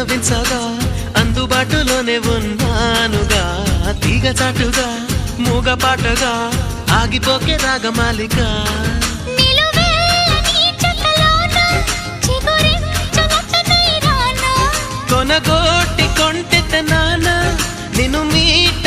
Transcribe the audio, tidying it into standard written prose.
విన్నవించగా అందుబాటులోనే ఉన్నానుగా తీగ చాటుగా మూగ పాటగా ఆగిపోకే రాగమాలిక కొనగోటి కొంటెత నాన్న నిన్ను మీట